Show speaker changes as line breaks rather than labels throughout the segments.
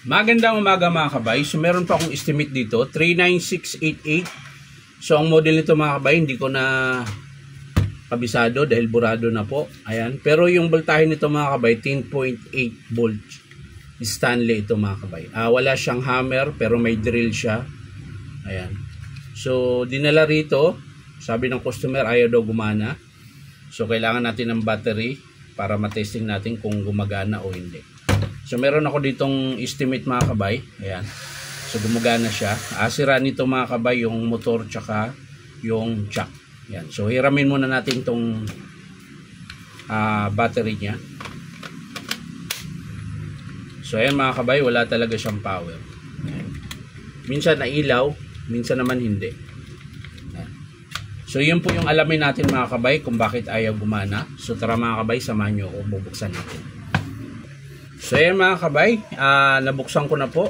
Magandang umaga mga kabay. So meron pa akong estimate dito, 39688. So ang model nito mga kabay, hindi ko na kabisado dahil burado na po. Ayan. Pero yung voltahe nito mga kabay, 10.8 volts. Stanley ito mga kabay. Wala siyang hammer pero may drill siya. Ayan. So dinala rito, sabi ng customer ayaw daw gumana. So kailangan natin ng battery para matesting natin kung gumagana o hindi. So meron ako ditong estimate mga kabay. Ayan. So gumagana siya. Sira nito mga kabay yung motor tsaka yung jack. Ayan. So hiramin muna natin tong battery niya. So ayan mga kabay, wala talaga siyang power. Ayan. Minsan nailaw, minsan naman hindi. Ayan. So yun po yung alamin natin mga kabay kung bakit ayaw gumana. So tara mga kabay, samahan nyo ako, bubuksan natin. So ayan mga kabay, nabuksan ko na po.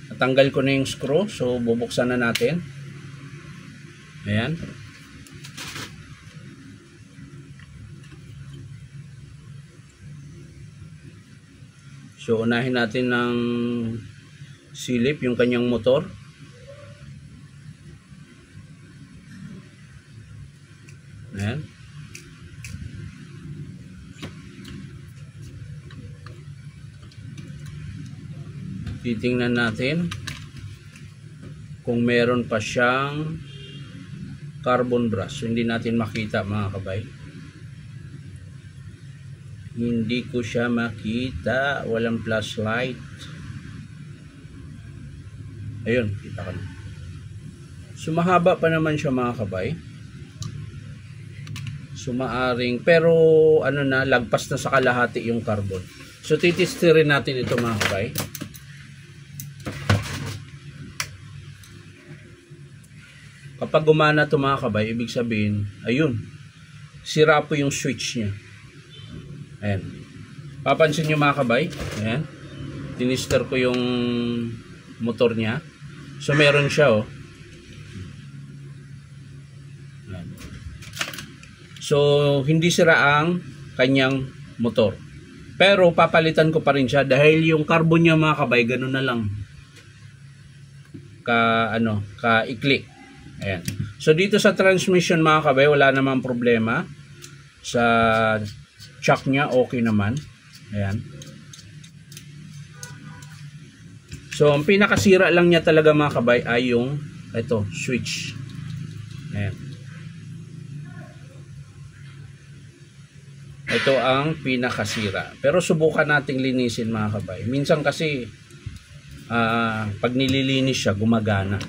Natanggal ko na yung screw. So bubuksan na natin. Ayan. So unahin natin ng silip yung kanyang motor. Ayan. Titingnan natin kung meron pa siyang carbon brush. So, hindi natin makita mga kabay. Hindi ko siya makita. Walang flashlight. Ayun, kita ka na. So mahaba pa naman siya mga kabay. So maaring, pero ano na, lagpas na sa kalahati yung carbon. So titistirin natin ito mga kabay. Kapag gumana ito mga kabay, ibig sabihin, ayun, sira po yung switch niya. Ayan. Papansin nyo mga kabay, ayan, tinister ko yung motor niya. So meron siya oh. Ayan. So hindi sira ang kanyang motor. Pero papalitan ko pa rin siya dahil yung carbon niya mga kabay, ganun na lang. Ka-ikli. Ayan. So dito sa transmission mga kabay, wala namang problema. Sa chuck niya okay naman. Ayan. So ang pinakasira lang niya talaga mga kabay ay yung ito, switch. Ayan. Ito ang pinakasira. Pero subukan nating linisin mga kabay. Minsan kasi pag nililinis siya, gumagana.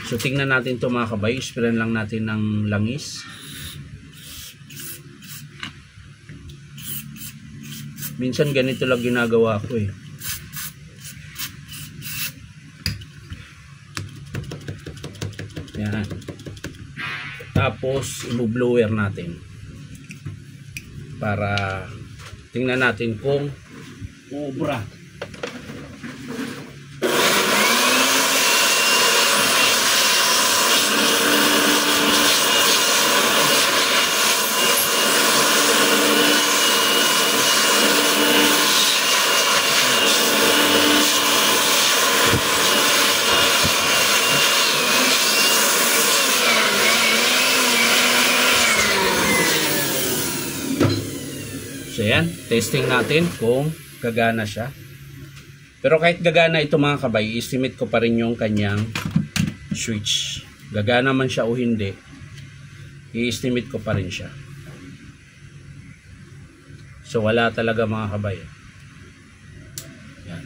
So tingnan natin ito mga kabay. Sprayan lang natin ng langis. Minsan ganito lang ginagawa ko eh. Yan. Tapos i-blower natin. Para tingnan natin kung ubra. So yan, testing natin kung gagana siya. Pero kahit gagana ito mga kabay, estimate ko pa rin yung kanyang switch. Gagana man siya o hindi, i-estimate ko pa rin siya. So wala talaga mga kabay. Yan.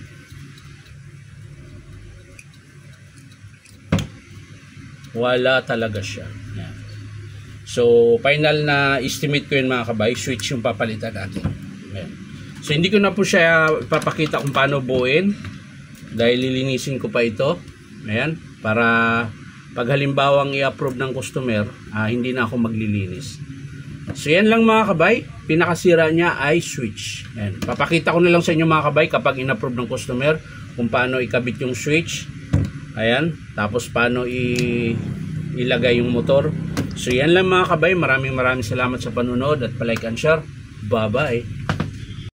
Wala talaga siya. Yan. So, final na estimate ko yun mga kabay, switch yung papalitan natin. Ayan. So, hindi ko na po siya ipapakita kung paano buuin dahil lilinisin ko pa ito. Ayan, para pag halimbawang i-approve ng customer, hindi na ako maglilinis. So, yan lang mga kabay. Pinakasira niya ay switch. Ayan. Papakita ko na lang sa inyo mga kabay kapag in-approve ng customer kung paano ikabit yung switch. Ayan, tapos paano ilagay yung motor. So yan lang mga kabay, maraming salamat sa panunod at palike and share. Bye bye.